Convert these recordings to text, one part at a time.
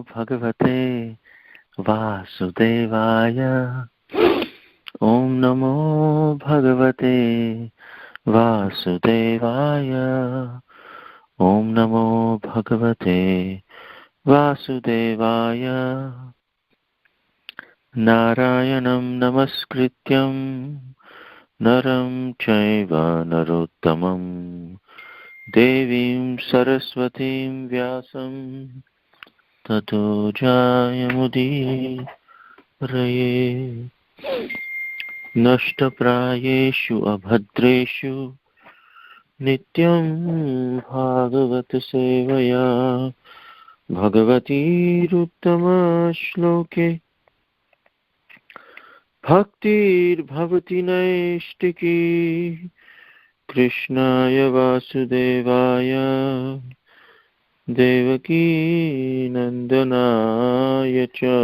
Bhagavate Vasudevaya. Om Namo Bhagavate Vasudevaya. Om Namo Bhagavate Vasudevaya. Narayanam Namaskrityam Naram Chaiva Narottamam Devim Saraswatim Vyasam Tato Jayamudi Raye. Nashtaprayeshu abhadreshu Nityam Bhagavata Sevaya Bhagavati Ruttama Shloke Bhaktir Bhavati Naishtiki Krishnaya Vasudevaya Devaki Nandanaya Cha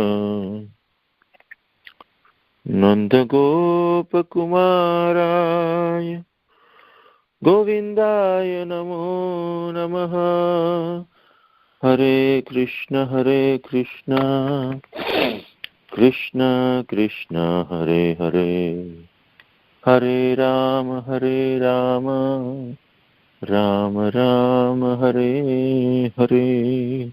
Nandagopakumaraya Govindaya Namo Namaha. Hare Krishna Krishna Krishna Hare Hare Hare Rama Rama Rama Hare Hare.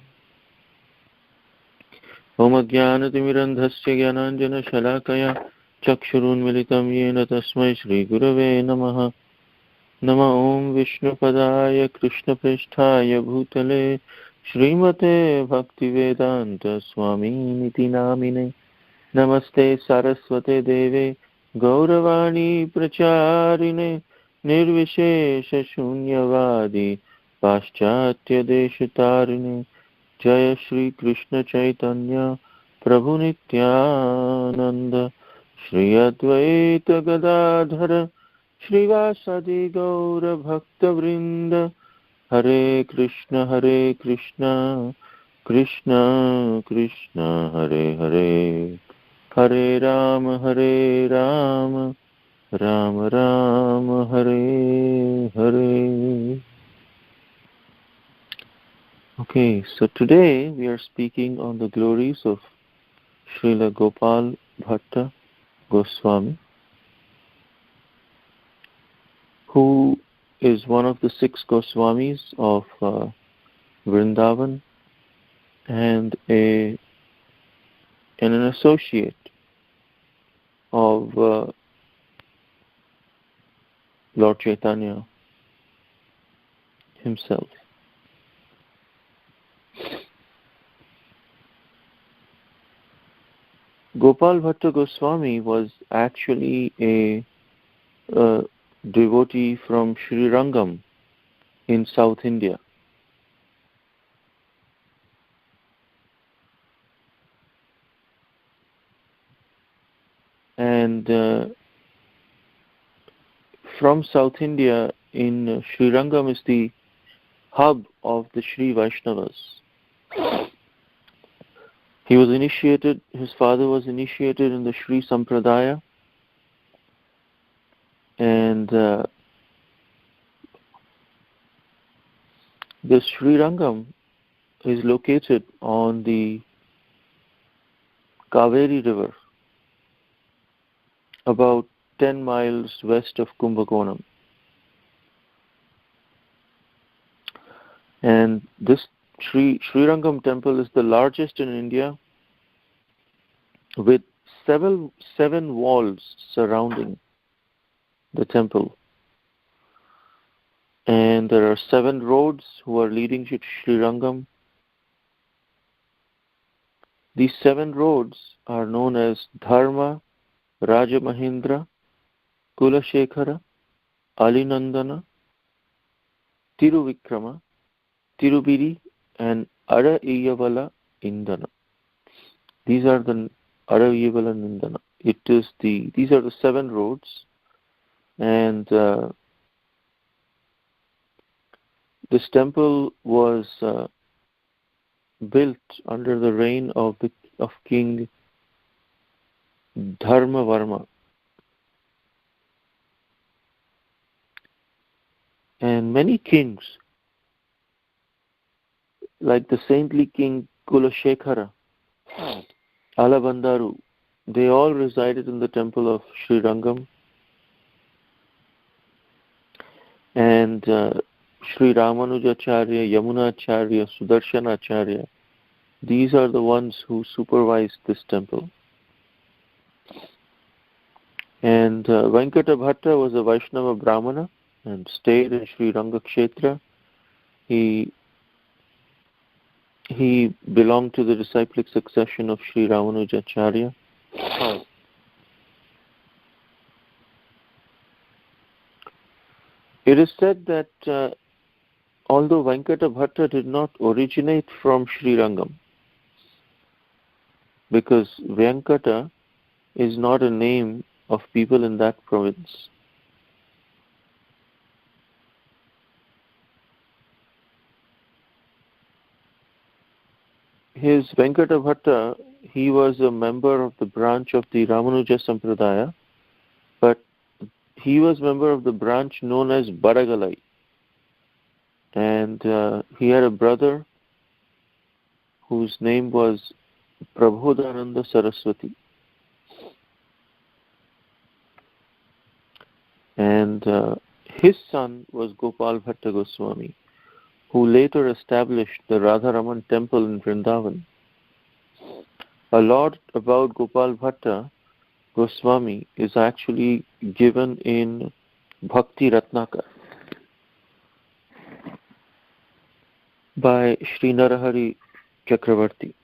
Om Ajnanatimirandhasya Jnananjana Shalakaya Chakshurunmilitam Yena Tasmai Shri Gurave Namaha. Nama Om Vishnupadaya Krishna Pristhaya Bhutale Srimate Bhaktivedanta Swami Niti Namine. Namaste Saraswate Deve Gauravani Pracharine Nirvishesha Shunyavadi Paschatya Deshatarine. Jaya Shri Krishna Chaitanya Prabhu Nityananda Shri Advaita Gadadhara Shrivasadi Gaura Bhakta Vrinda. Hare Krishna Krishna Krishna Hare Hare Hare Rama Rama Rama Hare Hare. Okay, so today we are speaking on the glories of Srila Gopal Bhatt Goswami, who is one of the 6 Goswamis of Vrindavan and an associate of Lord Chaitanya himself. Gopal Bhatt Goswami was actually a devotee from Sri Rangam in South India. And from South India in Sri Rangam is the hub of the Sri Vaishnavas. He was initiated, his father was initiated in the Sri Sampradaya, and the Sri Rangam is located on the Kaveri River, about 10 miles west of Kumbakonam. And this Sri Rangam temple is the largest in India, with seven walls surrounding the temple. And there are 7 roads who are leading to Sri Rangam. These 7 roads are known as Dharma, Rajamahindra, Kulashekhara, Alinandana, Tiruvikrama, Tirubiri, and Ara Iyavala Indana. These are the Ara Iyavala Indana. These are the 7 roads, and this temple was built under the reign of King Dharmavarma. And many kings, like the saintly King Kulasekhara, Alabandaru, they all resided in the temple of Sri Rangam. And Sri Ramanujacharya, Yamunacharya, Sudarshanacharya, these are the ones who supervised this temple. And Venkata Bhatta was a Vaishnava Brahmana and stayed in Sri Rangakshetra. He belonged to the disciplic succession of Sri Ramanujacharya. It is said that although Venkata Bhatta did not originate from Sri Rangam, because Venkata is not a name of people in that province. His Venkata Bhatta, he was a member of the branch of the Ramanuja Sampradaya, but he was member of the branch known as Badagalai. And he had a brother whose name was Prabodhananda Saraswati. And his son was Gopal Bhatt Goswami, who later established the Radharaman temple in Vrindavan. A lot about Gopal Bhatt Goswami is actually given in Bhakti Ratnakar by Sri Narahari Chakravarti.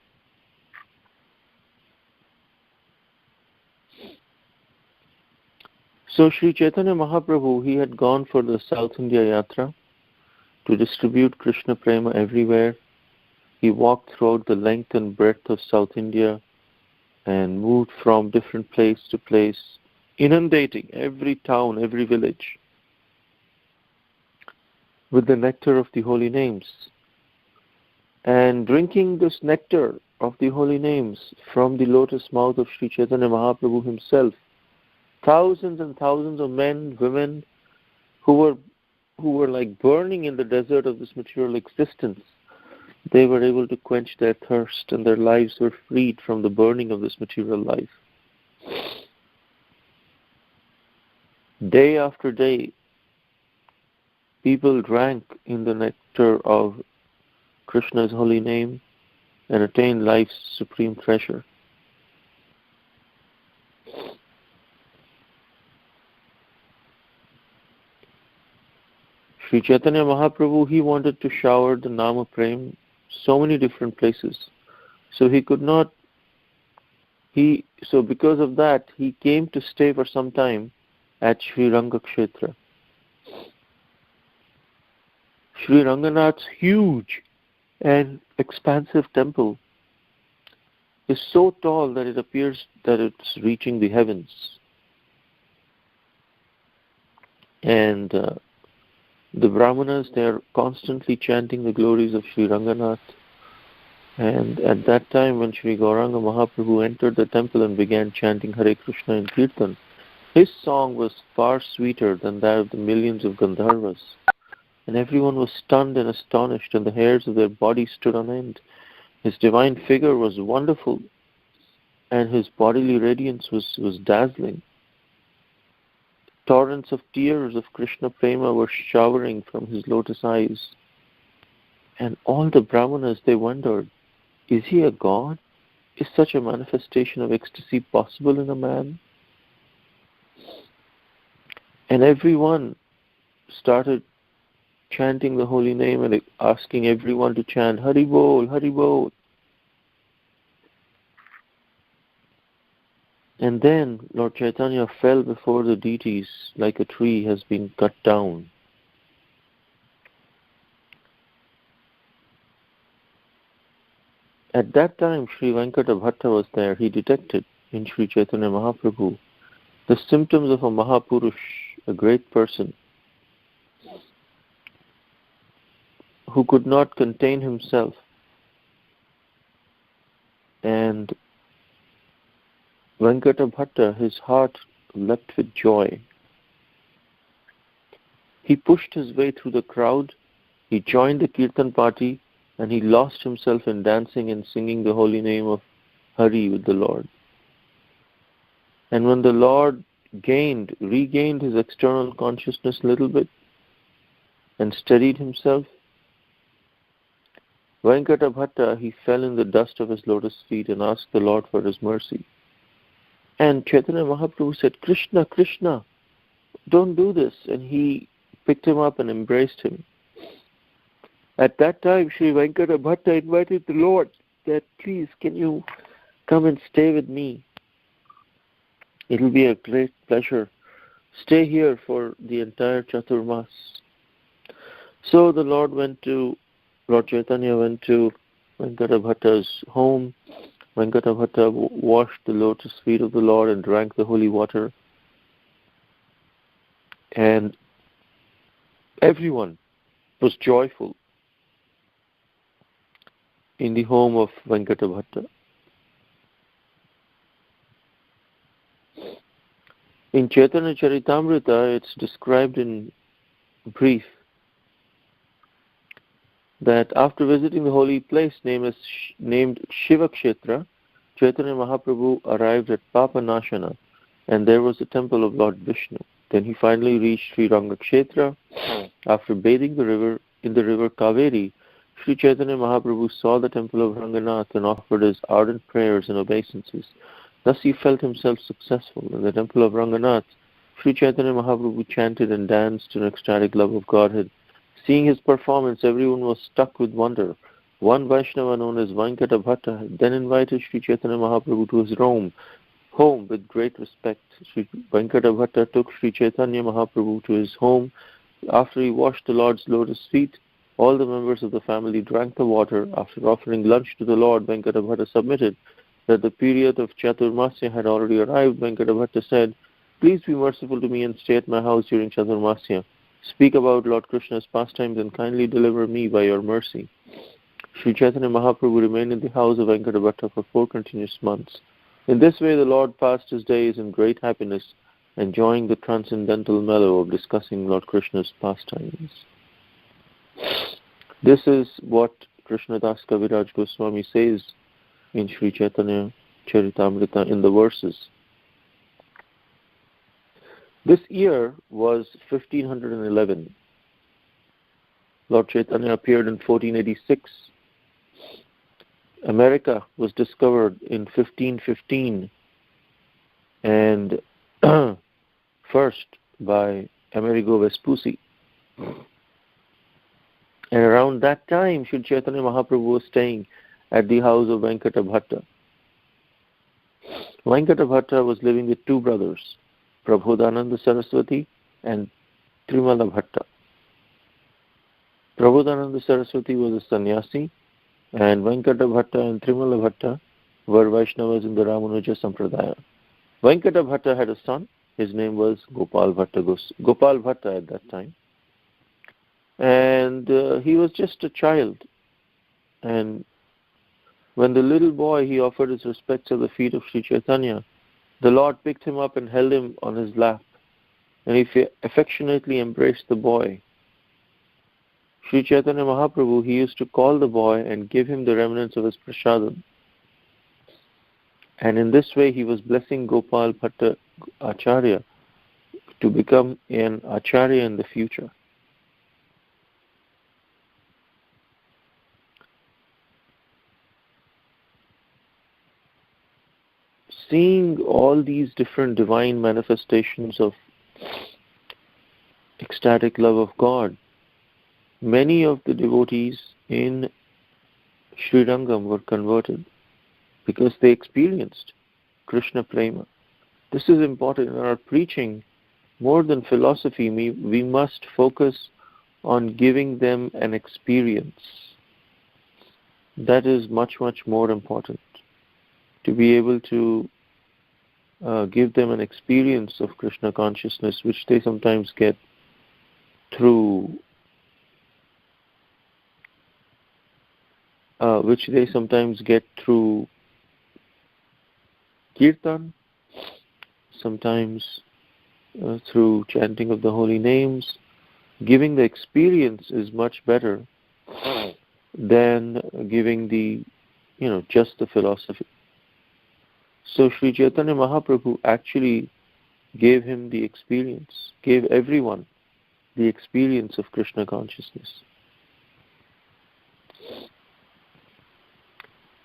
So Sri Chaitanya Mahaprabhu, he had gone for the South India Yatra to distribute Krishna Prema everywhere. He walked throughout the length and breadth of South India and moved from different place to place, inundating every town, every village with the nectar of the holy names. And drinking this nectar of the holy names from the lotus mouth of Sri Chaitanya Mahaprabhu himself, thousands and thousands of men, women who were like burning in the desert of this material existence, they were able to quench their thirst and their lives were freed from the burning of this material life. Day after day, people drank in the nectar of Krishna's holy name and attained life's supreme treasure. Sri Chaitanya Mahaprabhu, he wanted to shower the Nama Prem so many different places. So he could not, so because of that, he came to stay for some time at Sri Rangakshetra. Sri Ranganath's huge and expansive temple is so tall that it appears that it's reaching the heavens. And the Brahmanas, they are constantly chanting the glories of Sri Ranganath. And at that time, when Sri Gauranga Mahaprabhu entered the temple and began chanting Hare Krishna in Kirtan, his song was far sweeter than that of the millions of Gandharvas. And everyone was stunned and astonished, and the hairs of their bodies stood on end. His divine figure was wonderful, and his bodily radiance was dazzling. Torrents of tears of Krishna Prema were showering from his lotus eyes. And all the Brahmanas, they wondered, is he a god? Is such a manifestation of ecstasy possible in a man? And everyone started chanting the holy name and asking everyone to chant Hari Bol, Hari Bol. And then Lord Chaitanya fell before the deities like a tree has been cut down. At that time, Sri Venkata Bhatta was there. He detected in Sri Chaitanya Mahaprabhu the symptoms of a Mahapurush, a great person, who could not contain himself. And Venkata Bhatta, his heart leapt with joy. He pushed his way through the crowd. He joined the Kirtan party and he lost himself in dancing and singing the holy name of Hari with the Lord. And when the Lord regained his external consciousness a little bit and steadied himself, Venkata Bhatta, he fell in the dust of his lotus feet and asked the Lord for his mercy. And Chaitanya Mahaprabhu said, Krishna, Krishna, don't do this. And he picked him up and embraced him. At that time, Sri Venkata Bhatta invited the Lord that, please, can you come and stay with me? It will be a great pleasure. Stay here for the entire Chaturmas. So the Lord Chaitanya went to Venkata Bhatta's home. Venkata Bhatta washed the lotus feet of the Lord and drank the holy water. And everyone was joyful in the home of Venkata Bhatta. In Chaitanya Charitamrita, it's described in brief that after visiting the holy place named Shiva Kshetra, Chaitanya Mahaprabhu arrived at Papanashana, and there was the temple of Lord Vishnu. Then he finally reached Sri Ranga Kshetra. After bathing in the river Kaveri, Sri Chaitanya Mahaprabhu saw the temple of Ranganath and offered his ardent prayers and obeisances. Thus he felt himself successful. In the temple of Ranganath, Sri Chaitanya Mahaprabhu chanted and danced in ecstatic love of Godhead. Seeing his performance, everyone was struck with wonder. One Vaishnava known as Venkata Bhatta then invited Sri Chaitanya Mahaprabhu to his home with great respect. Sri Venkata Bhatta took Sri Chaitanya Mahaprabhu to his home. After he washed the Lord's lotus feet, all the members of the family drank the water. After offering lunch to the Lord, Venkata Bhatta submitted that the period of Chaturmasya had already arrived. Venkata Bhatta said, please be merciful to me and stay at my house during Chaturmasya. Speak about Lord Krishna's pastimes and kindly deliver me by your mercy. Sri Chaitanya Mahaprabhu remained in the house of Venkata Bhatta for 4 continuous months. In this way, the Lord passed his days in great happiness, enjoying the transcendental mellow of discussing Lord Krishna's pastimes. This is what Krishnadas Kaviraj Goswami says in Sri Chaitanya Charitamrita in the verses. This year was 1511. Lord Chaitanya appeared in 1486. America was discovered in 1515 and first by Amerigo Vespucci. And around that time, Sri Chaitanya Mahaprabhu was staying at the house of Venkata Bhatta. Venkata Bhatta was living with 2 brothers, Prabodhananda Saraswati and Trimala Bhatta. Prabodhananda Saraswati was a sannyasi, and Venkata Bhatta and Trimala Bhatta were Vaishnavas in the Ramanuja Sampradaya. Venkata Bhatta had a son. His name was Gopal Bhatta at that time. And he was just a child. And when the little boy, he offered his respects at the feet of Sri Chaitanya, the Lord picked him up and held him on his lap. And he affectionately embraced the boy. Sri Chaitanya Mahaprabhu, he used to call the boy and give him the remnants of his prasadam. And in this way, he was blessing Gopal Bhatta Acharya to become an Acharya in the future. Seeing all these different divine manifestations of ecstatic love of God, many of the devotees in Sri Rangam were converted because they experienced Krishna Prema. This is important in our preaching. More than philosophy, we must focus on giving them an experience. That is much, much more important. To be able to give them an experience of Krishna consciousness, which they sometimes get through kirtan, sometimes through chanting of the holy names. Giving the experience is much better than giving just the philosophy. So Sri Chaitanya Mahaprabhu actually gave him the experience, gave everyone the experience of Krishna consciousness.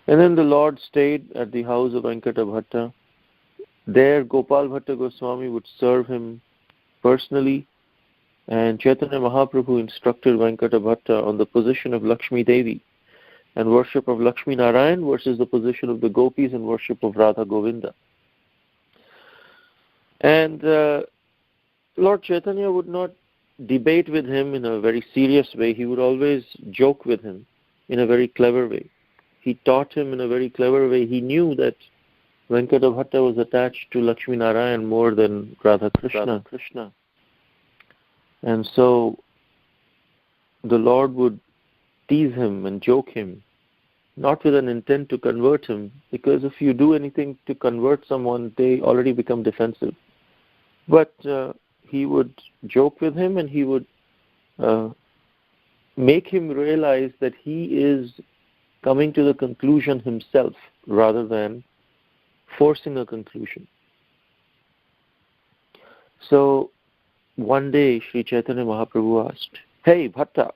And then the Lord stayed at the house of Venkata Bhatta. There Gopal Bhatt Goswami would serve him personally, and Chaitanya Mahaprabhu instructed Venkata Bhatta on the position of Lakshmi Devi and worship of Lakshmi Narayan versus the position of the gopis and worship of Radha Govinda. And Lord Chaitanya would not debate with him in a very serious way. He would always joke with him in a very clever way. He taught him in a very clever way. He knew that Venkata Bhatta was attached to Lakshmi Narayan more than Radha Krishna. And so the Lord would tease him and joke him, not with an intent to convert him, because if you do anything to convert someone, they already become defensive. But he would joke with him, and he would make him realize that he is coming to the conclusion himself rather than forcing a conclusion. So one day Sri Chaitanya Mahaprabhu asked, "Hey Bhatta,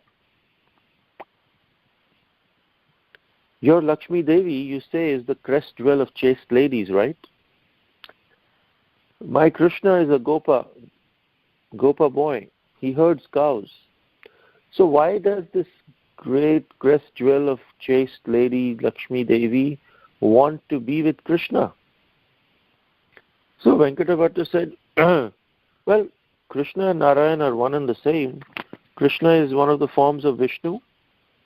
your Lakshmi Devi, you say, is the crest jewel of chaste ladies, right? My Krishna is a Gopa boy. He herds cows. So why does this great crest jewel of chaste lady Lakshmi Devi want to be with Krishna?" So Venkata Bhatta said, well, Krishna and Narayan are one and the same. Krishna is one of the forms of Vishnu,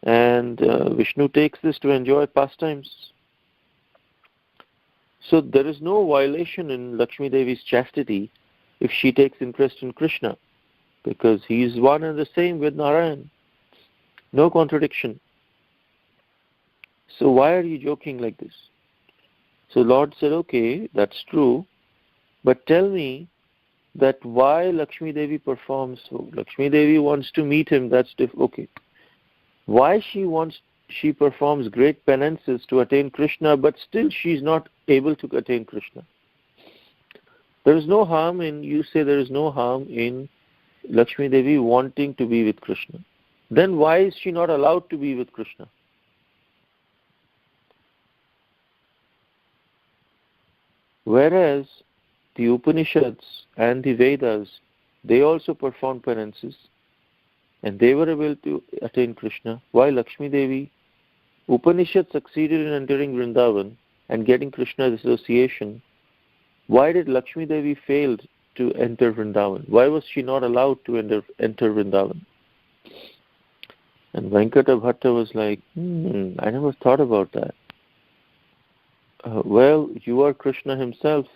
and Vishnu takes this to enjoy pastimes. So there is no violation in Lakshmi Devi's chastity if she takes interest in Krishna, because he is one and the same with Narayan. No contradiction. So why are you joking like this? So Lord said, okay, that's true, but tell me that why Lakshmi Devi performs so. Lakshmi Devi wants to meet him, that's okay. Why she performs great penances to attain Krishna, but still she's not able to attain Krishna. There is no harm in, you say there is no harm in Lakshmi Devi wanting to be with Krishna. Then why is she not allowed to be with Krishna? Whereas the Upanishads and the Vedas, they also performed penances and they were able to attain Krishna. Why Lakshmi Devi? Upanishad succeeded in entering Vrindavan and getting Krishna's association. Why did Lakshmi Devi fail to enter Vrindavan? Why was she not allowed to enter Vrindavan? And Venkata Bhatta was like, I never thought about that. Well, you are Krishna himself.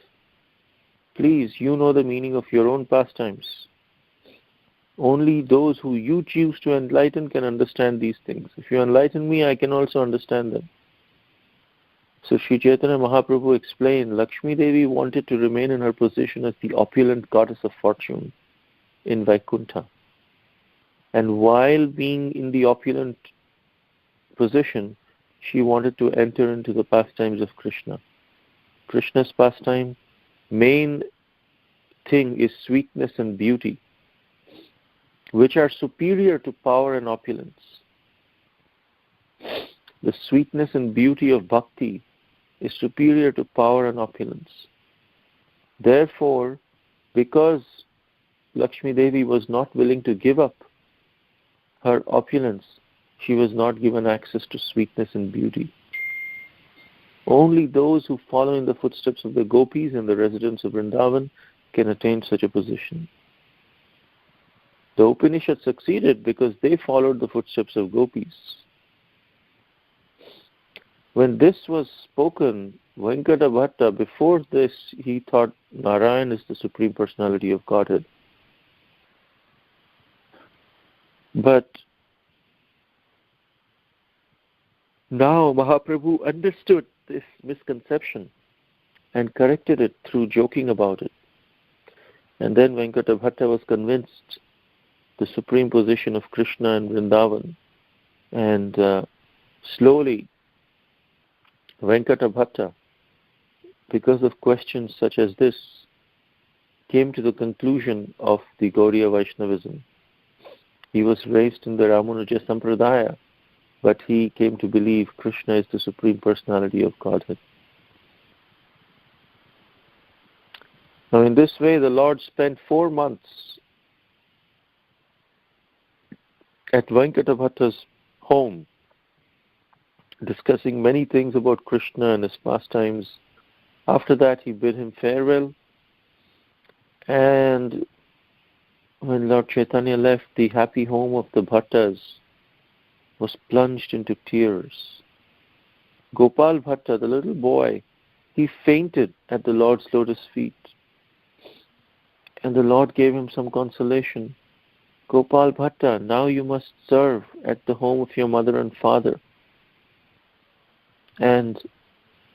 Please, you know the meaning of your own pastimes. Only those who you choose to enlighten can understand these things. If you enlighten me, I can also understand them. So Sri Chaitanya Mahaprabhu explained, Lakshmi Devi wanted to remain in her position as the opulent goddess of fortune in Vaikuntha. And while being in the opulent position, she wanted to enter into the pastimes of Krishna. Krishna's pastime, main thing is sweetness and beauty, which are superior to power and opulence. The sweetness and beauty of bhakti is superior to power and opulence. Therefore, because Lakshmi Devi was not willing to give up her opulence, she was not given access to sweetness and beauty. Only those who follow in the footsteps of the gopis and the residents of Vrindavan can attain such a position. The Upanishad succeeded because they followed the footsteps of gopis. When this was spoken, Venkata Bhatta, before this, he thought Narayan is the Supreme Personality of Godhead. But now Mahaprabhu understood this misconception and corrected it through joking about it. And then Venkata Bhatta was convinced the supreme position of Krishna in Vrindavan. And Slowly, Venkata Bhatta, because of questions such as this, came to the conclusion of the Gaudiya Vaishnavism. He was raised in the Ramanuja Sampradaya, but he came to believe Krishna is the Supreme Personality of Godhead. Now in this way, the Lord spent 4 months at Venkata Bhatta's home, discussing many things about Krishna and his pastimes. After that, he bid him farewell, and when Lord Chaitanya left, the happy home of the Bhattas was plunged into tears. Gopal Bhatta, the little boy, he fainted at the Lord's lotus feet, and the Lord gave him some consolation. Gopal Bhatta, now you must serve at the home of your mother and father. And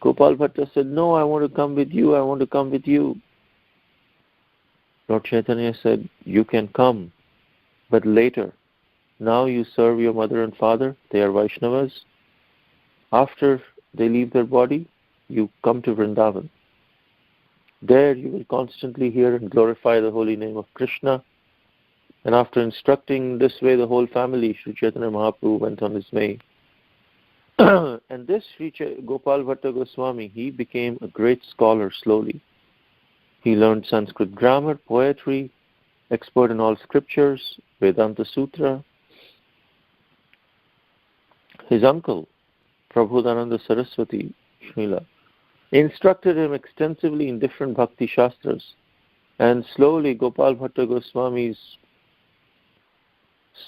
Gopal Bhatta said, no, I want to come with you, I want to come with you. Lord Chaitanya said, you can come, but later. Now you serve your mother and father, they are Vaishnavas. After they leave their body, you come to Vrindavan. There you will constantly hear and glorify the holy name of Krishna. And after instructing this way the whole family, Sri Chaitanya Mahaprabhu went on his way. And this Gopal Bhatt Goswami, he became a great scholar slowly. He learned Sanskrit grammar, poetry, expert in all scriptures, Vedanta Sutra. His uncle, Prabhudananda Saraswati Srila, instructed him extensively in different bhakti shastras, and slowly Gopal Bhatt Goswami's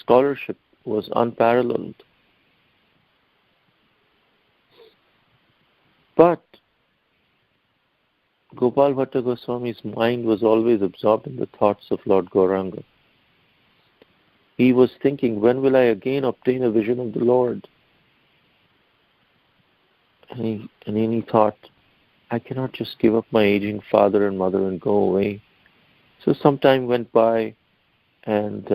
scholarship was unparalleled. But Gopal Bhatt Goswami's mind was always absorbed in the thoughts of Lord Gauranga. He was thinking, when will I again obtain a vision of the Lord? And he thought, I cannot just give up my aging father and mother and go away. So some time went by, and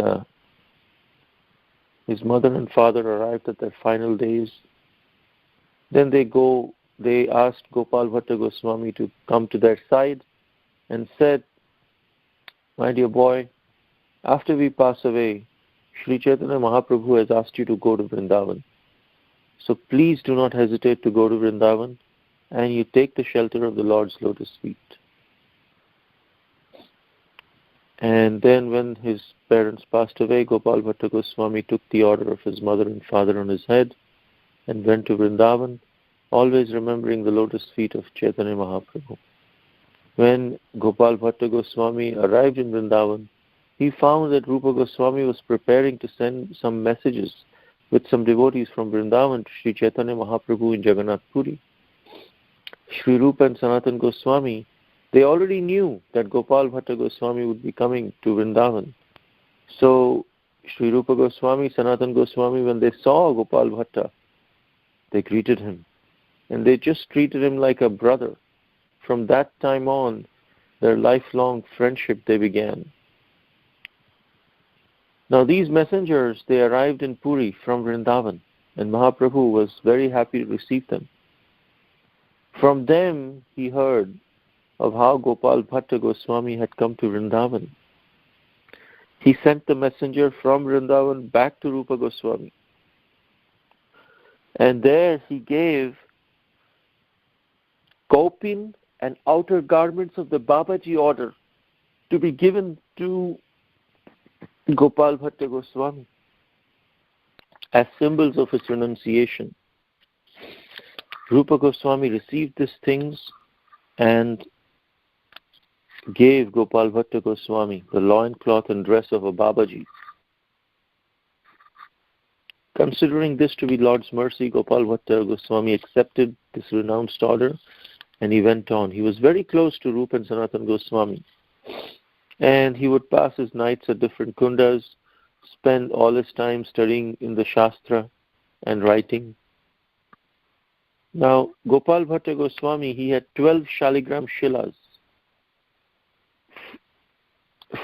his mother and father arrived at their final days. Then they asked Gopal Bhatt Goswami to come to their side and said, my dear boy, after we pass away, Sri Chaitanya Mahaprabhu has asked you to go to Vrindavan. So please do not hesitate to go to Vrindavan, and you take the shelter of the Lord's lotus feet. And then when his parents passed away, Gopal Bhatt Goswami took the order of his mother and father on his head and went to Vrindavan, always remembering the lotus feet of Chaitanya Mahaprabhu. When Gopal Bhatt Goswami arrived in Vrindavan, he found that Rupa Goswami was preparing to send some messages with some devotees from Vrindavan to Sri Chaitanya Mahaprabhu in Jagannath Puri. Sri Rupa and Sanatan Goswami, they already knew that Gopal Bhatt Goswami would be coming to Vrindavan. So Sri Rupa Goswami, Sanatan Goswami, when they saw Gopal Bhatta, they greeted him. And they just treated him like a brother. From that time on, their lifelong friendship they began. Now these messengers, they arrived in Puri from Vrindavan, and Mahaprabhu was very happy to receive them. From them, he heard of how Gopal Bhatt Goswami had come to Vrindavan. He sent the messenger from Vrindavan back to Rupa Goswami. And there he gave kaupin and outer garments of the Babaji order to be given to Gopal Bhatt Goswami as symbols of his renunciation. Rupa Goswami received these things and gave Gopal Bhatt Goswami the loincloth and dress of a Babaji. Considering this to be Lord's mercy, Gopal Bhatt Goswami accepted this renounced order and he went on. He was very close to Rupa and Sanatan Goswami. And he would pass his nights at different kundas, spend all his time studying in the Shastra and writing. Now, Gopal Bhatt Goswami, he had 12 Shaligram Shilas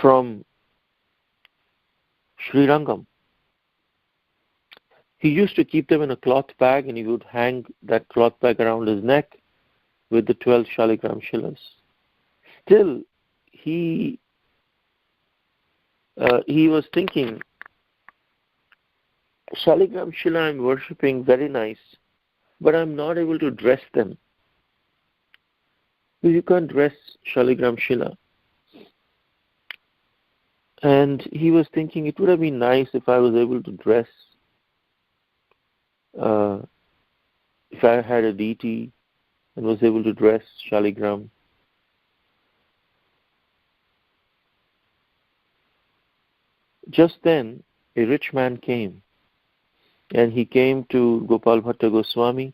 from Srirangam. He used to keep them in a cloth bag, and he would hang that cloth bag around his neck with the 12 Shaligram Shilas. Still, he was thinking, Shaligram Shila I'm worshipping, very nice, but I'm not able to dress them. You can't dress Shaligram Shila. And he was thinking it would have been nice if I was able to dress, if I had a deity and was able to dress Shaligram. Just then, a rich man came, and he came to Gopal Bhatt Goswami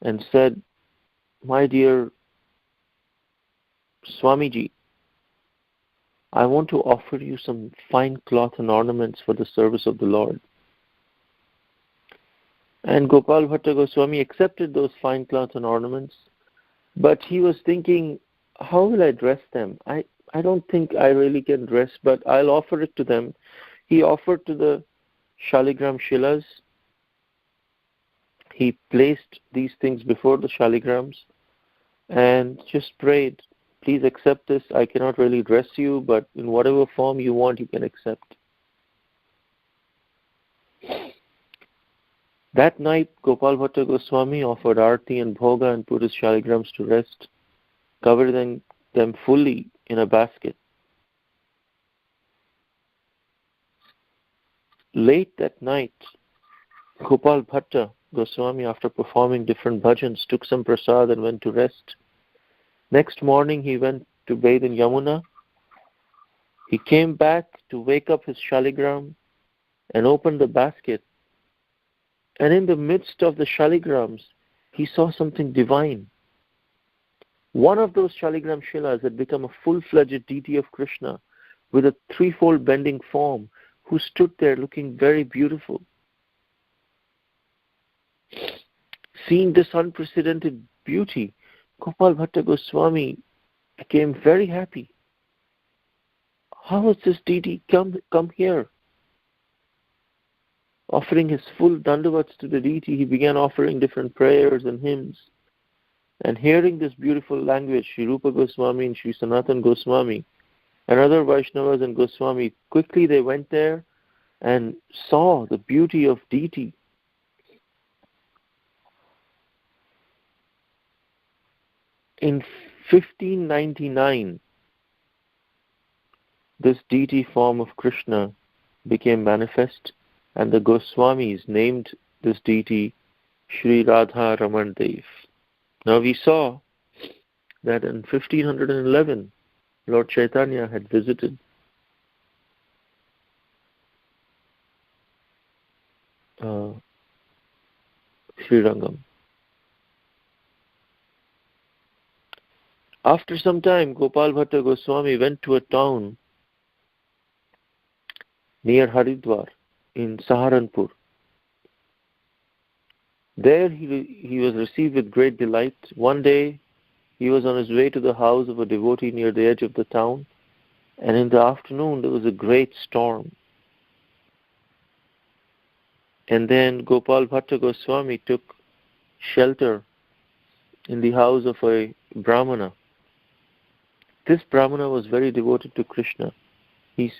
and said, "My dear Swamiji, I want to offer you some fine cloth and ornaments for the service of the Lord." And Gopal Bhatt Goswami accepted those fine cloth and ornaments, but he was thinking, how will I dress them? I don't think I really can dress, but I'll offer it to them. He offered to the Shaligram Shilas. He placed these things before the Shaligrams and just prayed, please accept this. I cannot really dress you, but in whatever form you want, you can accept. That night, Gopal Bhatt Goswami offered Arti and Bhoga and put his Shaligrams to rest, covering them fully in a basket. Late that night, Gopal Bhatt Goswami, after performing different bhajans, took some prasad and went to rest. Next morning, he went to bathe in Yamuna. He came back to wake up his Shaligram and opened the basket. And in the midst of the Shaligrams, he saw something divine. One of those Shaligram Shilas had become a full-fledged deity of Krishna with a threefold bending form, who stood there looking very beautiful. Seeing this unprecedented beauty, Gopal Bhatt Goswami became very happy. How has this deity come here? Offering his full dandavats to the deity, he began offering different prayers and hymns. And hearing this beautiful language, Sri Rupa Goswami and Sri Sanatan Goswami and other Vaishnavas and Goswami, quickly they went there and saw the beauty of deity. In 1599, this deity form of Krishna became manifest, and the Goswamis named this deity Sri Radha Raman Dev. Now we saw that in 1511, Lord Chaitanya had visited Sri Rangam. After some time, Gopal Bhatt Goswami went to a town near Haridwar in Saharanpur. There he was received with great delight. One day he was on his way to the house of a devotee near the edge of the town, and in the afternoon there was a great storm. And then Gopal Bhatt Goswami took shelter in the house of a Brahmana. This Brahmana was very devoted to Krishna. He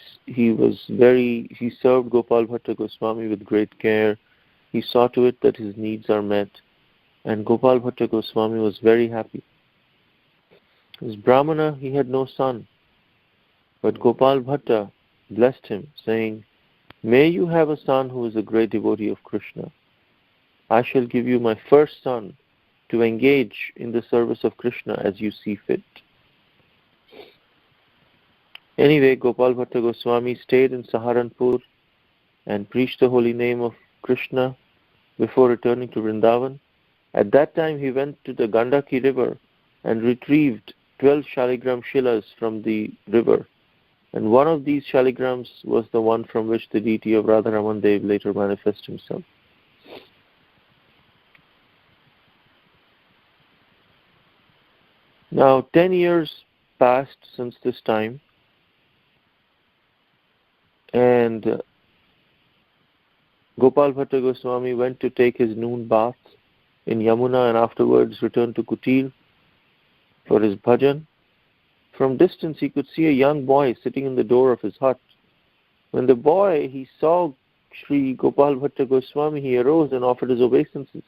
served Gopal Bhatt Goswami with great care. He saw to it that his needs are met, and Gopal Bhatt Goswami was very happy. This Brahmana, he had no son, but Gopal Bhatta blessed him, saying, "May you have a son who is a great devotee of Krishna. I shall give you my first son to engage in the service of Krishna as you see fit." Anyway, Gopal Bhatt Goswami stayed in Saharanpur and preached the holy name of Krishna before returning to Vrindavan. At that time, he went to the Gandaki river and retrieved 12 Shaligram Shilas from the river. And one of these Shaligrams was the one from which the deity of Radha Raman Dev later manifested himself. Now, 10 years passed since this time, and Gopal Bhatt Goswami went to take his noon bath in Yamuna and afterwards returned to Kutir for his bhajan. From distance he could see a young boy sitting in the door of his hut. When the boy he saw Sri Gopal Bhatt Goswami, he arose and offered his obeisances.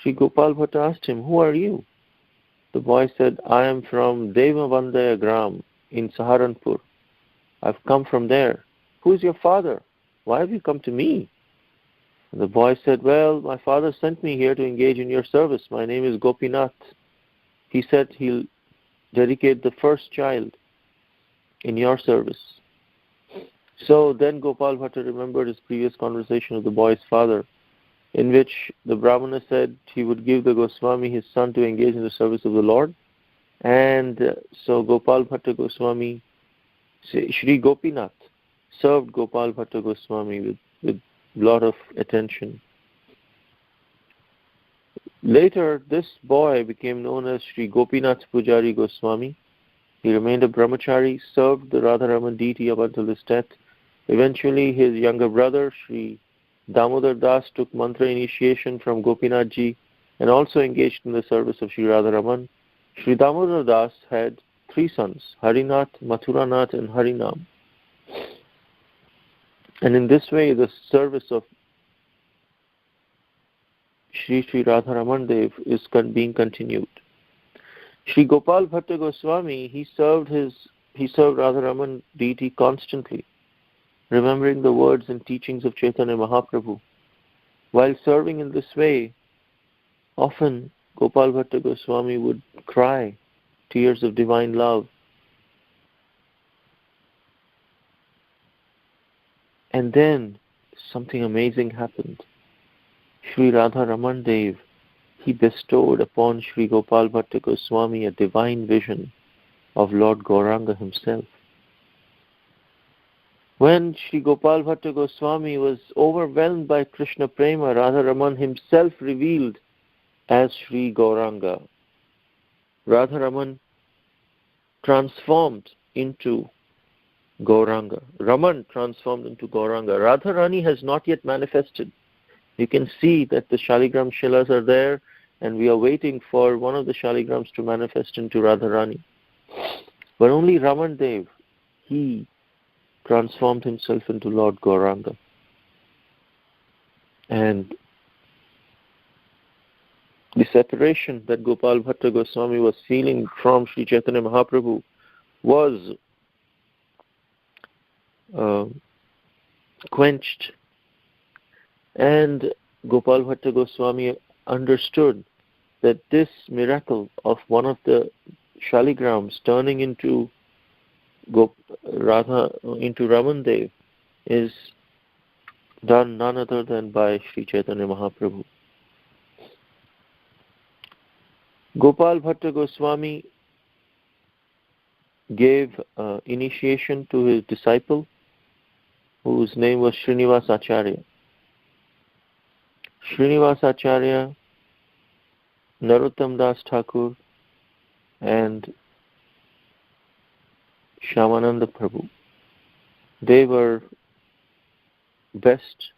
Sri Gopal Bhatt asked him, "Who are you?" The boy said, "I am from Devavandaya Gram in Saharanpur. I've come from there." "Who is your father? Why have you come to me?" And the boy said, "Well, my father sent me here to engage in your service. My name is Gopinath. He said he'll dedicate the first child in your service." So then Gopal Bhatt remembered his previous conversation with the boy's father, in which the Brahmana said he would give the Goswami his son to engage in the service of the Lord. And so Gopal Bhatt Goswami, Sri Gopinath, served Gopal Bhatt Goswami with a lot of attention. Later, this boy became known as Sri Gopinath Pujari Goswami. He remained a brahmachari, served the Radharaman deity up until his death. Eventually, his younger brother, Sri Damodar Das, took mantra initiation from Gopinath ji and also engaged in the service of Sri Radharaman. Sri Damodar Das had 3 sons, Harinath, Mathuranath and Harinam. And in this way, the service of Sri Radharaman Dev is being continued. Sri Gopal Bhatt Goswami, he served Radharaman deity constantly, remembering the words and teachings of Chaitanya Mahaprabhu. While serving in this way, often Gopal Bhatt Goswami would cry tears of divine love. And then something amazing happened. Sri Radharaman Dev, he bestowed upon Sri Gopal Bhatt Goswami a divine vision of Lord Gauranga himself. When Sri Gopal Bhatt Goswami was overwhelmed by Krishna Prema, Radharaman himself revealed as Sri Gauranga. Radharaman transformed into Gauranga. Raman transformed into Gauranga. Radharani has not yet manifested. You can see that the Shaligram Shilas are there, and we are waiting for one of the Shaligrams to manifest into Radharani. But only Raman Dev, he transformed himself into Lord Gauranga. And the separation that Gopal Bhatt Goswami was feeling from Sri Chaitanya Mahaprabhu was quenched. And Gopal Bhatt Goswami understood that this miracle of one of the Shaligrams turning into Raman Dev is done none other than by Sri Chaitanya Mahaprabhu. Gopal Bhatt Goswami gave initiation to his disciple, whose name was Srinivas Acharya. Srinivas Acharya, Narottam Das Thakur, and Shyamananda Prabhu. They were best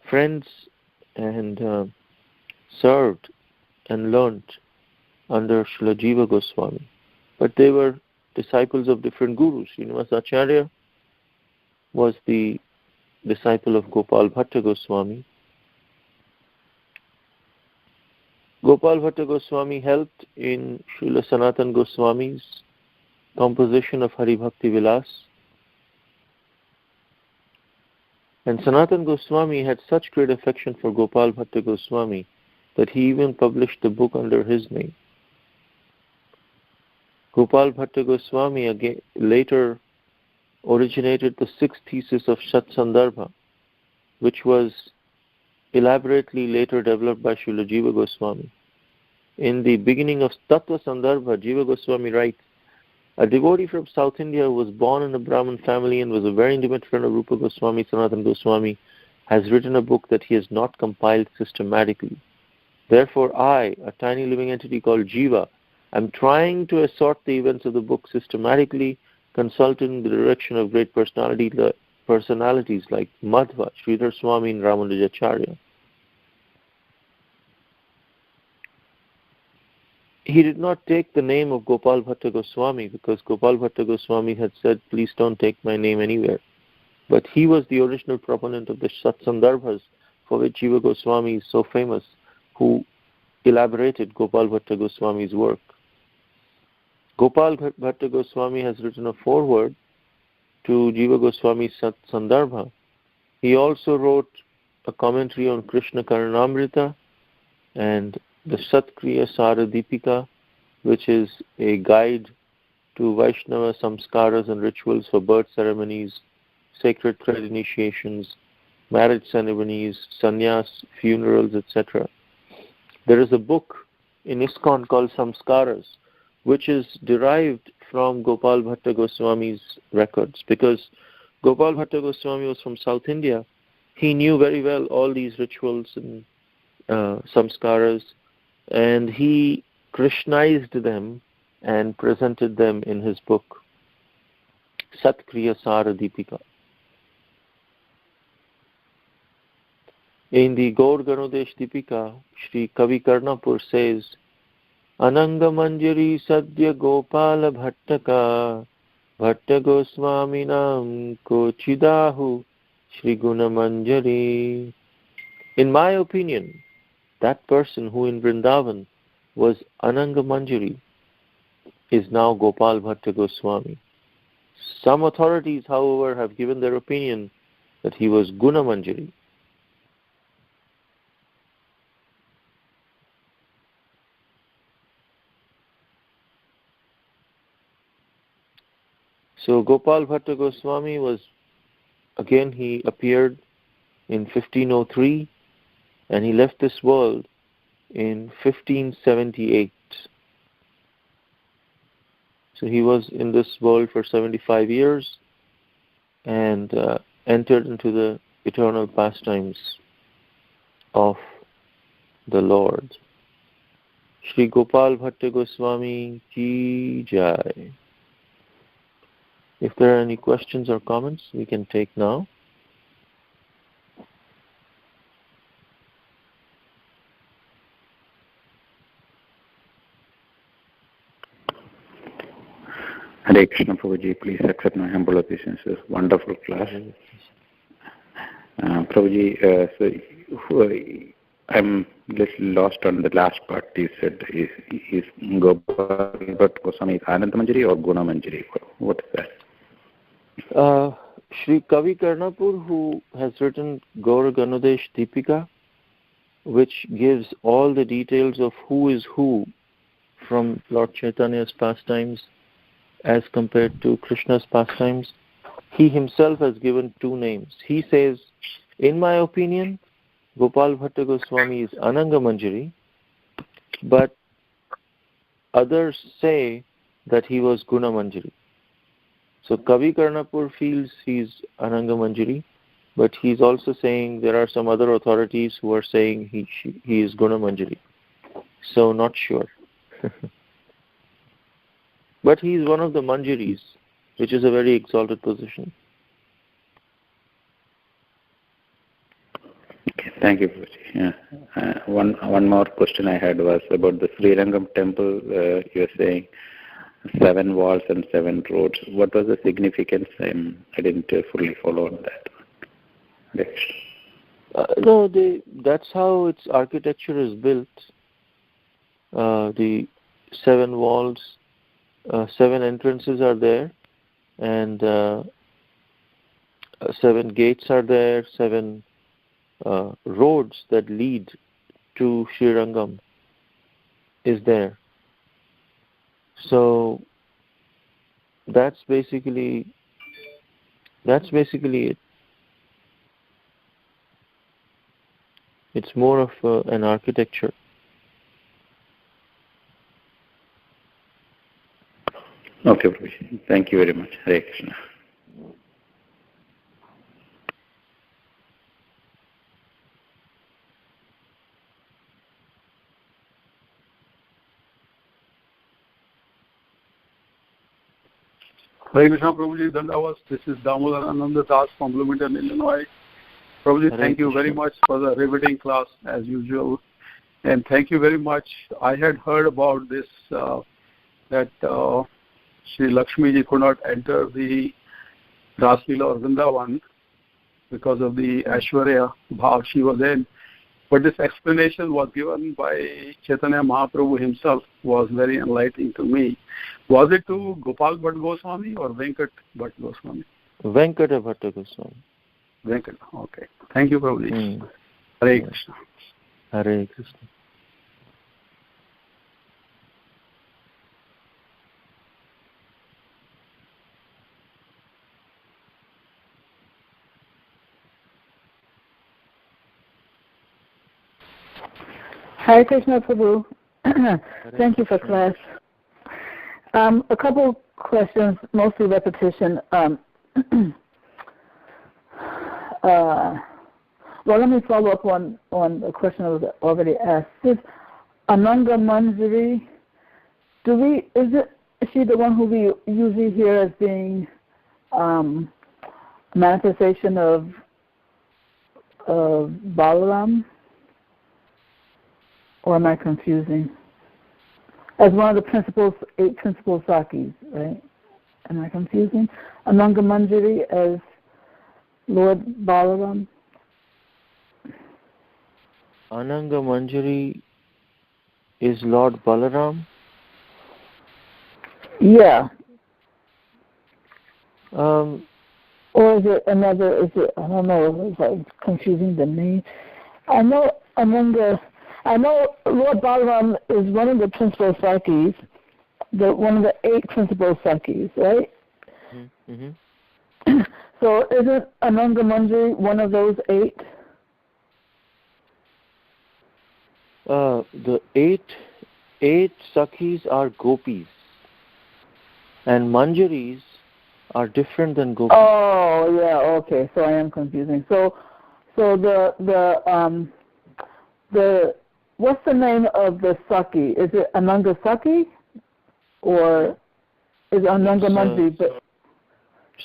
friends and served and learnt under Srila Jiva Goswami. But they were disciples of different gurus. Srinivas Acharya was the disciple of Gopal Bhatt Goswami. Gopal Bhatt Goswami helped in Srila Sanatan Goswami's composition of Hari Bhakti Vilas. And Sanatan Goswami had such great affection for Gopal Bhatt Goswami that he even published the book under his name. Gopal Bhatt Goswami again later originated the 6th thesis of Sat Sandarbha, which was elaborately later developed by Srila Jiva Goswami. In the beginning of Tattva Sandarbha, Jiva Goswami writes, a devotee from South India who was born in a Brahmin family and was a very intimate friend of Rupa Goswami, Sanatan Goswami, has written a book that he has not compiled systematically. Therefore I, a tiny living entity called Jiva, am trying to assort the events of the book systematically, consulting the direction of great personality personalities like Madhva, Sridhar Swami and Ramanujacharya. He did not take the name of Gopal Bhatt Goswami because Gopal Bhatt Goswami had said, please don't take my name anywhere. But he was the original proponent of the Satsandarbhas, for which Jiva Goswami is so famous, who elaborated Gopal Bhatt Goswami's work. Gopal Bhatt Goswami has written a foreword to Jiva Goswami's Satsandarbha. He also wrote a commentary on Krishna Karnamrita and the Satkriya Sara Deepika, which is a guide to Vaishnava samskaras and rituals for birth ceremonies, sacred thread initiations, marriage ceremonies, sannyas, funerals, etc. There is a book in ISKCON called Samskaras, which is derived from Gopal Bhatt Goswami's records, because Gopal Bhatt Goswami was from South India. He knew very well all these rituals and samskaras, and he Krishnized them and presented them in his book Satkriya Sara Deepika. In the Gaur Ganodesh Deepika, Shri Kavi Karnapur says, Ananga Manjari Sadhya Gopala Bhattaka Bhatta Goswaminam Kochidahu Shri Guna Manjari. In my opinion, that person who in Vrindavan was Ananga Manjari is now Gopal Bhatt Goswami. Some authorities, however, have given their opinion that he was Guna Manjari. So Gopal Bhatt Goswami was, again, he appeared in 1503 and he left this world in 1578. So he was in this world for 75 years and entered into the eternal pastimes of the Lord. Shri Gopal Bhatt Goswami Ki Jai. If there are any questions or comments, we can take now. Hare Krishna Prabhuji, please accept my humble obeisances. Wonderful class. Prabhuji, so I'm little lost on the last part. You said is Gopal Bhatt Goswami is Ananda Manjari or Guna Manjari? What is that? Shri Kavi Karnapur, who has written Gaur Ganodesh Deepika, which gives all the details of who is who from Lord Chaitanya's pastimes as compared to Krishna's pastimes, he himself has given two names. He says, in my opinion, Gopal Bhatt Goswami is Ananga Manjari, but others say that he was Guna Manjari. So Kavi Karnapur feels he's Ananga Manjari, but he's also saying there are some other authorities who are saying he is Guna Manjari. So not sure. But he is one of the Manjaris, which is a very exalted position. Okay, thank you, Prabhuji. Yeah. One more question I had was about the Sri Rangam temple. You were saying 7 walls and 7 roads. What was the significance? I didn't fully follow on that. No, that's how its architecture is built. The 7 walls, 7 entrances are there, and 7 gates are there, 7 roads that lead to Sri Rangam is there. So that's basically it. It's more of an architecture. Okay, Prabhuji. Thank you very much. Hare Krishna. Hare Krishna, Prabhuji, Dandavas. This is Damodar Ananda Das from Bloomington, Illinois. Prabhuji, thank you very much for the riveting class as usual. And thank you very much. I had heard about this, that Sri Lakshmi ji could not enter the Rasleela or Vrindavan because of the Aishwarya Bhav she was in. But this explanation was given by Chaitanya Mahaprabhu himself, was very enlightening to me. Was it to Gopal Bhatt Goswami or Venkat Bhatt Goswami? Venkata Bhatt Goswami. Venkat, okay. Thank you, Prabhuji. Hare Krishna. Hare Krishna. Hare Krishna, Prabhu. Thank you for class. A couple questions, mostly repetition. Well, let me follow up on a question I was already asked. This Ananga Manjari, is she the one who we usually hear as being manifestation of Balaram? Or am I confusing? As one of the 8 principal sakis, right? Am I confusing? Ananga Manjari as Lord Balaram? Ananga Manjari is Lord Balaram? Yeah. Or is it another, I don't know, it's like confusing the name. I know Lord Balaram is one of the principal sakis, one of the 8 principal sakis, right? Mm-hmm. So isn't Ananga Manjari one of those 8? The eight sakis are gopis, and manjaris are different than gopis. Oh yeah, okay. So I am confusing. So the what's the name of the saki? Is it Ananga Saki, or is it Ananga Manjari?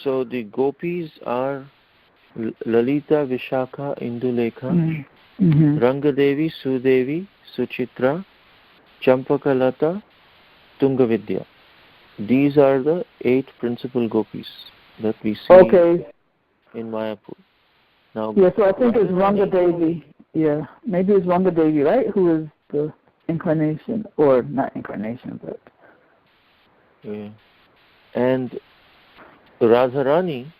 So the gopis are Lalita, Vishakha, Indulekha, Rangadevi, Sudevi, Suchitra, Champakalata, Tungavidya. These are the 8 principal gopis that we see in Mayapur. Now, so I think it's Rangadevi. Yeah, maybe it's Rangadevi, right? Who is the incarnation, or not incarnation, but... Yeah. And Radharani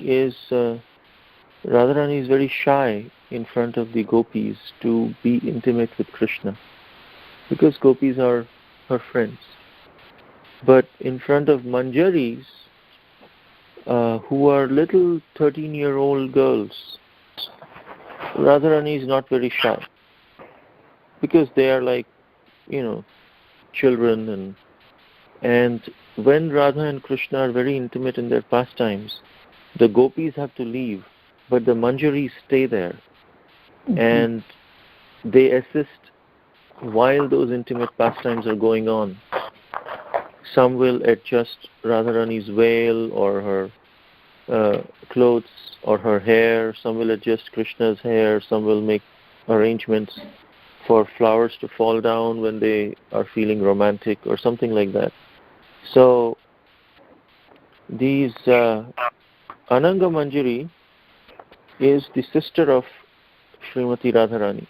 is very shy in front of the gopis to be intimate with Krishna, because gopis are her friends. But in front of manjaris, who are little 13-year-old girls, Radharani is not very shy, because they are like, children, and when Radha and Krishna are very intimate in their pastimes, the gopis have to leave, but the manjaris stay there, and they assist while those intimate pastimes are going on. Some will adjust Radharani's veil or her clothes or her hair. Some will adjust Krishna's hair. Some will make arrangements for flowers to fall down when they are feeling romantic or something like that. So these Ananga Manjari is the sister of Srimati Radharani,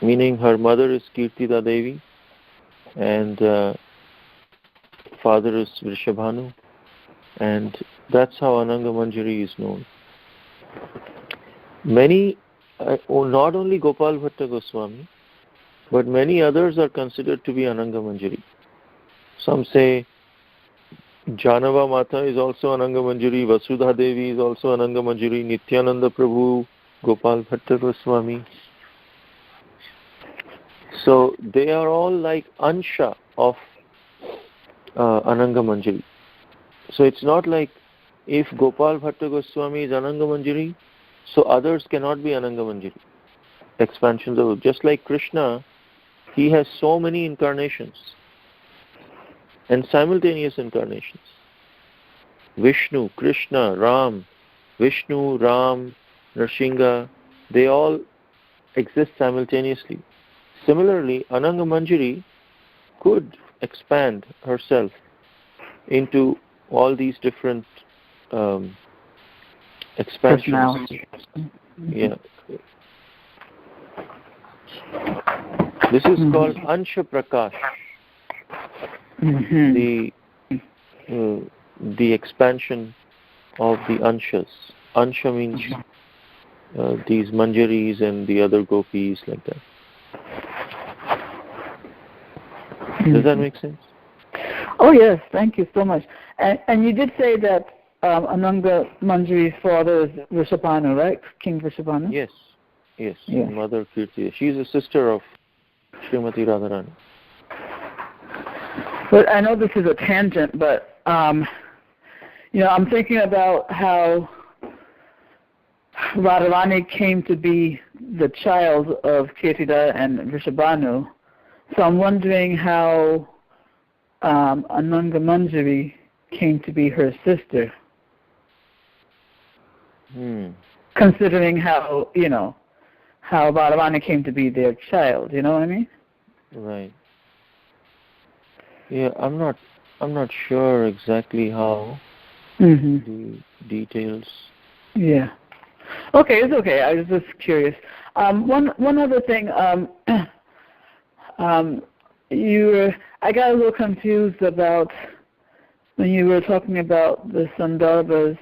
meaning her mother is Kirtida Devi and father is Vrishabhanu, and that's how Ananga Manjari is known. Many, not only Gopal Bhatt Goswami, but many others are considered to be Ananga Manjari. Some say Janava Mata is also Ananga Manjari, Vasudha Devi is also Ananga Manjari, Nityananda Prabhu, Gopal Bhatt Goswami. So they are all like Ansha of Ananga Manjari. So it's not like if Gopal Bhatt Goswami is Ananga Manjari, so others cannot be Ananga Manjari. Expansions of, just like Krishna He has so many incarnations and simultaneous incarnations. Vishnu, Krishna, Ram, Vishnu, Ram, Nrsimha, they all exist simultaneously. Similarly, Ananga Manjari could expand herself into all these different expansions. Yeah. This is called Ansha Prakash. The expansion of the Anshas. Ansha means these Manjaris and the other gopis like that. Does that make sense? Oh yes, thank you so much. And you did say that Ananga Manjari's father is Vrishabhanu, right? King Vrishabhanu? Yes. Mother Kirti. She is a sister of Srimati Radharani. But I know this is a tangent, but I'm thinking about how Radharani came to be the child of Kirtida and Vrishabhanu. So I'm wondering how Ananga Manjari came to be her sister. Considering how Radharani came to be their child, you know what I mean? Right. Yeah, I'm not sure exactly how the details. Yeah. Okay, it's okay. I was just curious. One other thing. I got a little confused about when you were talking about the Sandarbhas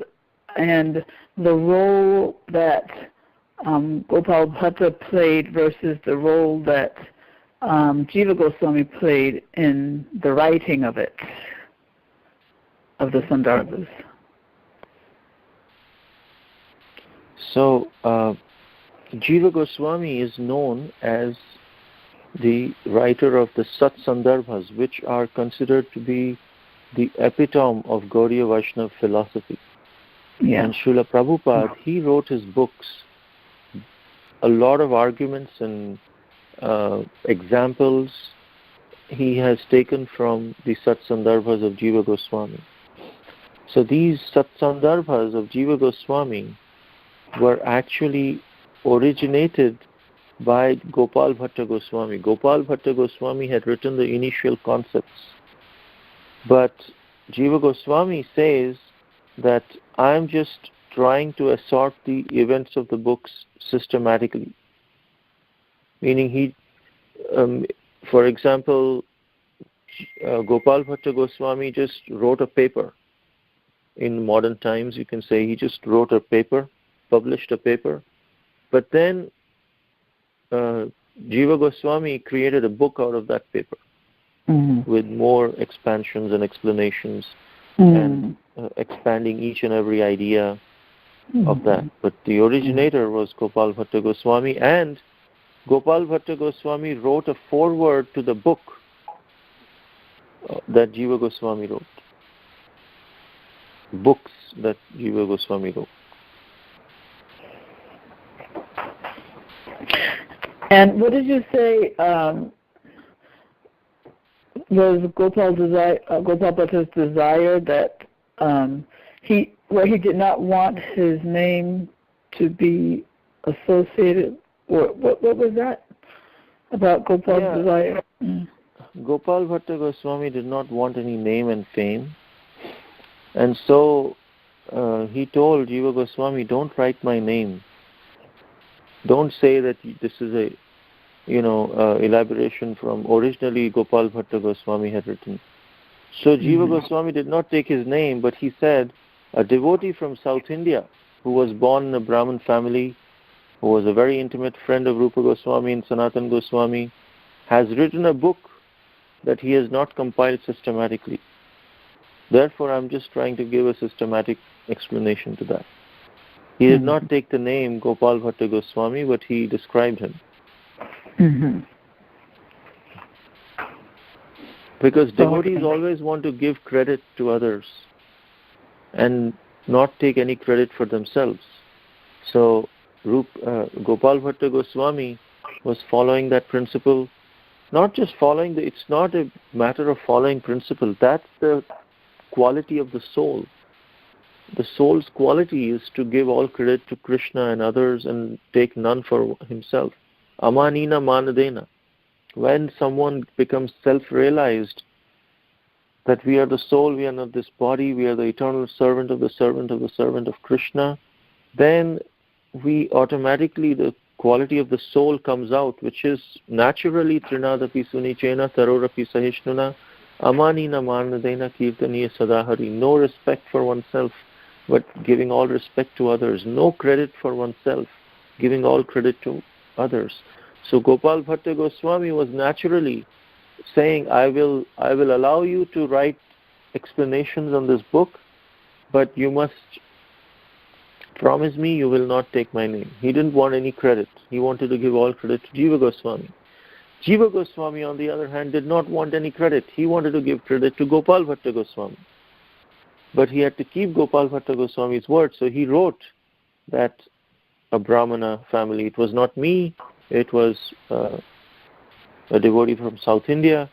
and the role that Gopal Bhatta played versus the role that Jiva Goswami played in the writing of the Sandarbhas. So, Jiva Goswami is known as the writer of the Sat Sandarbhas, which are considered to be the epitome of Gaudiya Vaishnava philosophy. Yeah. And Srila Prabhupada, he wrote his books, a lot of arguments and examples he has taken from the Sat Sandarbhas of Jiva Goswami. So these Sat Sandarbhas of Jiva Goswami were actually originated by Gopal Bhatt Goswami. Gopal Bhatt Goswami had written the initial concepts, but Jiva Goswami says that I am just trying to assort the events of the books systematically. Meaning he, for example, Gopal Bhatt Goswami just wrote a paper. In modern times, you can say he just wrote a paper, published a paper, but then Jiva Goswami created a book out of that paper with more expansions and explanations and expanding each and every idea of that. But the originator was Gopal Bhatt Goswami, and Gopal Bhatt Goswami wrote a foreword to the book that Jiva Goswami wrote. Books that Jiva Goswami wrote. And what did you say was Gopal Bhatta's desire that he did not want his name to be associated? Or what was that about Gopal's desire? Gopal Bhatt Goswami did not want any name and fame, and so he told Jiva Goswami, "Don't write my name. Don't say that this is a elaboration from originally Gopal Bhatt Goswami had written." So Jiva Goswami did not take his name, but he said, a devotee from South India who was born in a Brahmin family, who was a very intimate friend of Rupa Goswami and Sanatan Goswami, has written a book that he has not compiled systematically. Therefore, I'm just trying to give a systematic explanation to that. He did not take the name Gopal Bhatt Goswami, but he described him. Because devotees always want to give credit to others and not take any credit for themselves. So Gopal Bhatt Goswami was following that principle not just following it's not a matter of following principle. That's the quality of the soul. The soul's quality is to give all credit to Krishna and others and take none for himself. Amanina manadena. When someone becomes self-realized that we are the soul, we are not this body, we are the eternal servant of the servant of the servant of Krishna, then we automatically, the quality of the soul comes out, which is naturally trinadapi sunichena tarorapi sahishnuna amanina manadena kirtaniya sadahari. No respect for oneself, but giving all respect to others. No credit for oneself, giving all credit to others. So Gopal Bhatt Goswami was naturally saying, I will allow you to write explanations on this book, but you must promise me you will not take my name. He didn't want any credit. He wanted to give all credit to Jiva Goswami. Jiva Goswami, on the other hand, did not want any credit. He wanted to give credit to Gopal Bhatt Goswami. But he had to keep Gopal Bhatt Goswami's word, so he wrote that a Brahmana family. It was not me, it was a devotee from South India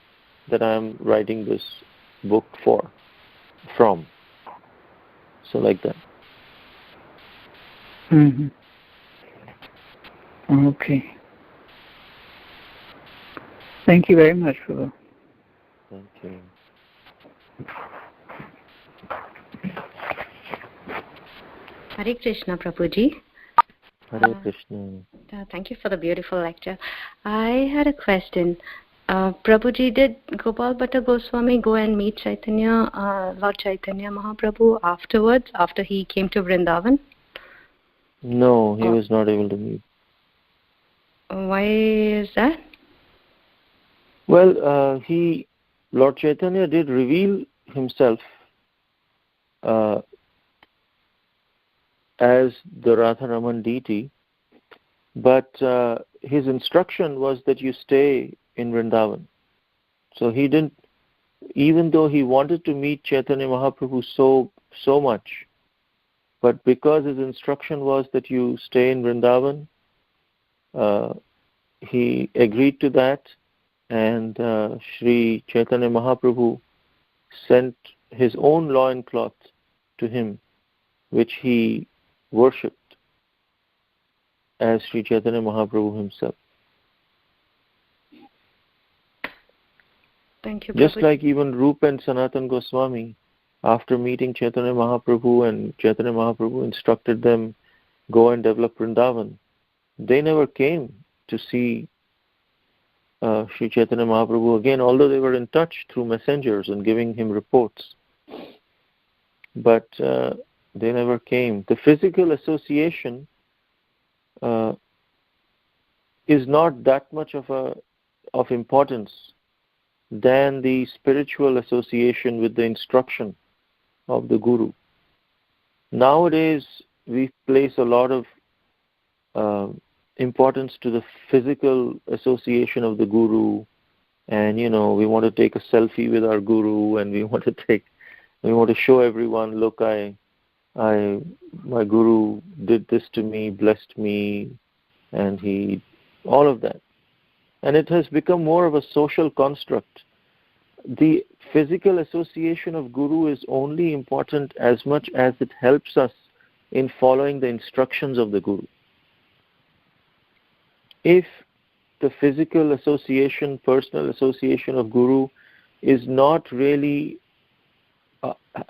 that I am writing this book from. So like that. Mm-hmm. Okay. Thank you very much, Prabhu. Thank you. Hare Krishna, Prabhuji. Hare Krishna. Thank you for the beautiful lecture. I had a question. Prabhuji, did Gopal Bhatt Goswami go and meet Chaitanya, Lord Chaitanya Mahaprabhu afterwards, after he came to Vrindavan? No, he was not able to meet. Why is that? Well, Lord Chaitanya did reveal himself as the Radharaman deity, but his instruction was that you stay in Vrindavan. So he didn't, even though he wanted to meet Chaitanya Mahaprabhu so much, but because his instruction was that you stay in Vrindavan, he agreed to that, and Sri Chaitanya Mahaprabhu sent his own loincloth to him, which he worshipped as Sri Chaitanya Mahaprabhu himself. Thank you, Just Prabhuji. like even Rupa and Sanatan Goswami, after meeting Chaitanya Mahaprabhu, and Chaitanya Mahaprabhu instructed them, go and develop Vrindavan, they never came to see Sri Chaitanya Mahaprabhu again, although they were in touch through messengers and giving him reports. But they never came. The physical association is not that much of importance than the spiritual association with the instruction of the Guru. Nowadays, we place a lot of importance to the physical association of the Guru, and we want to take a selfie with our Guru, and we want to show everyone, look, my Guru did this to me, blessed me, and all of that. And it has become more of a social construct. The physical association of Guru is only important as much as it helps us in following the instructions of the Guru. If the physical association, personal association of Guru is not really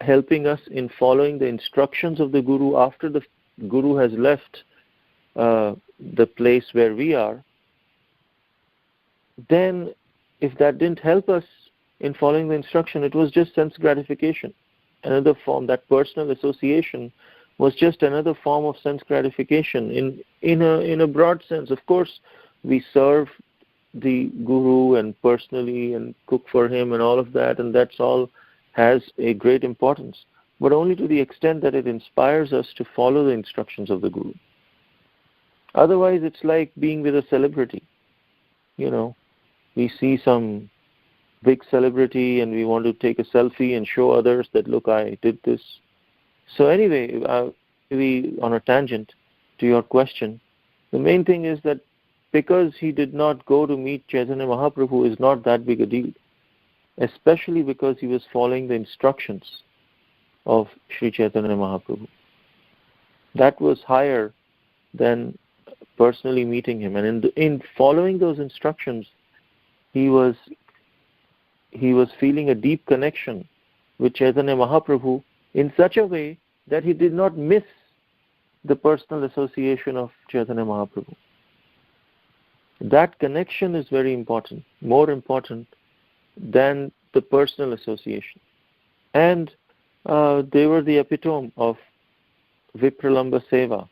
helping us in following the instructions of the Guru after the Guru has left the place where we are, then if that didn't help us in following the instruction, it was just sense gratification. Another form, that personal association was just another form of sense gratification. In a broad sense, of course, we serve the Guru and personally and cook for him and all of that, and that's all has a great importance, but only to the extent that it inspires us to follow the instructions of the Guru. Otherwise, it's like being with a celebrity. We see some big celebrity and we want to take a selfie and show others that, look, I did this. So anyway, on a tangent to your question, the main thing is that because he did not go to meet Chaitanya Mahaprabhu is not that big a deal, especially because he was following the instructions of Sri Chaitanya Mahaprabhu. That was higher than personally meeting him, and in following those instructions, he was feeling a deep connection with Chaitanya Mahaprabhu in such a way that he did not miss the personal association of Chaitanya Mahaprabhu. That connection is very important, more important than the personal association. And they were the epitome of Vipralamba Seva,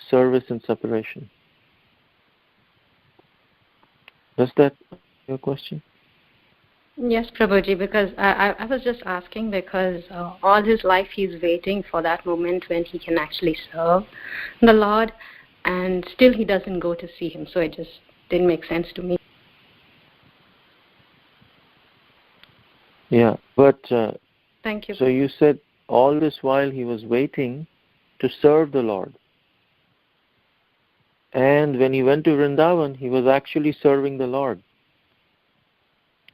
service and separation. Does that answer your question? Yes, Prabhuji, because I was just asking because all his life he's waiting for that moment when he can actually serve the Lord, and still he doesn't go to see him, so it just didn't make sense to me. Yeah, but thank you. So you said all this while he was waiting to serve the Lord. And when he went to Vrindavan, he was actually serving the Lord.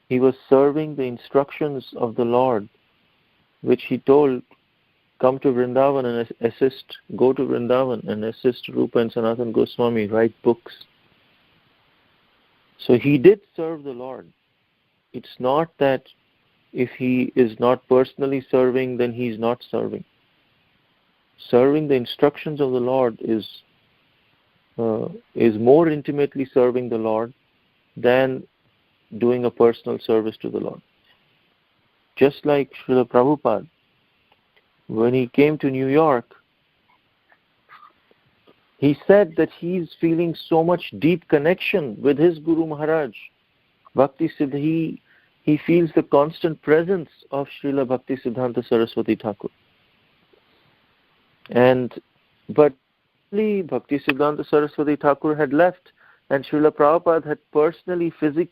He was serving the instructions of the Lord, which he told, come to Vrindavan and assist, go to Vrindavan and assist Rupa and Sanatana Goswami, write books. So he did serve the Lord. It's not that if he is not personally serving, then he is not serving. Serving the instructions of the Lord is more intimately serving the Lord than doing a personal service to the Lord. Just like Srila Prabhupada, when he came to New York, he said that he's feeling so much deep connection with his Guru Maharaj. Bhakti Siddha, he feels the constant presence of Srila Bhakti Siddhanta Saraswati Thakur. But Bhakti Siddhanta Saraswati Thakur had left, and Srila Prabhupada had personally, physically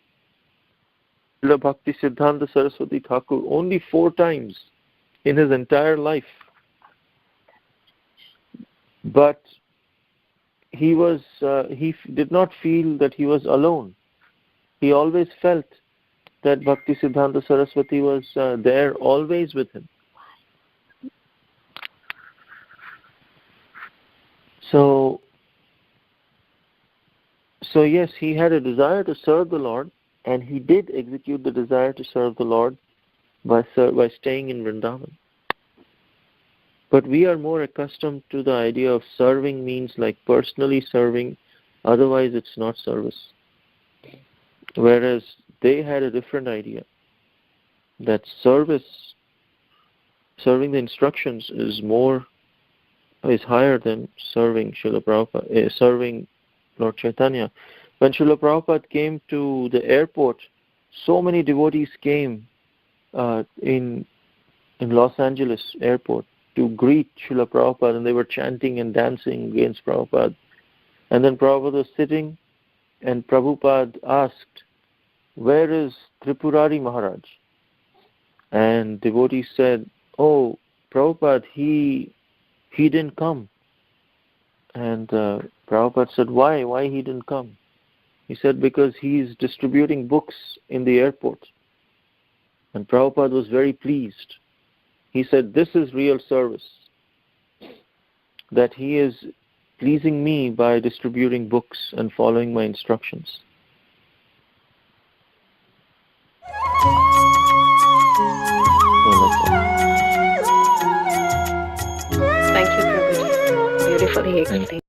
Srila Bhakti Siddhanta Saraswati Thakur only 4 times in his entire life. But he did not feel that he was alone. He always felt that Bhakti Siddhanta Saraswati was there always with him. So yes, he had a desire to serve the Lord, and he did execute the desire to serve the Lord by staying in Vrindavan. But we are more accustomed to the idea of serving means like personally serving, otherwise it's not service. Whereas they had a different idea, that serving the instructions is higher than serving Srila Prabhupada, serving Lord Chaitanya. When Srila Prabhupada came to the airport, so many devotees came in Los Angeles airport to greet Srila Prabhupada, and they were chanting and dancing against Prabhupada. And then Prabhupada was sitting, and Prabhupada asked, "Where is Tripurari Maharaj?" And devotees said, "Oh, Prabhupada, he didn't come." And Prabhupada said, Why he didn't come? He said, because he's distributing books in the airport. And Prabhupada was very pleased. He said, this is real service, that he is pleasing me by distributing books and following my instructions. Thank you, Prabhuji. Beautifully explained.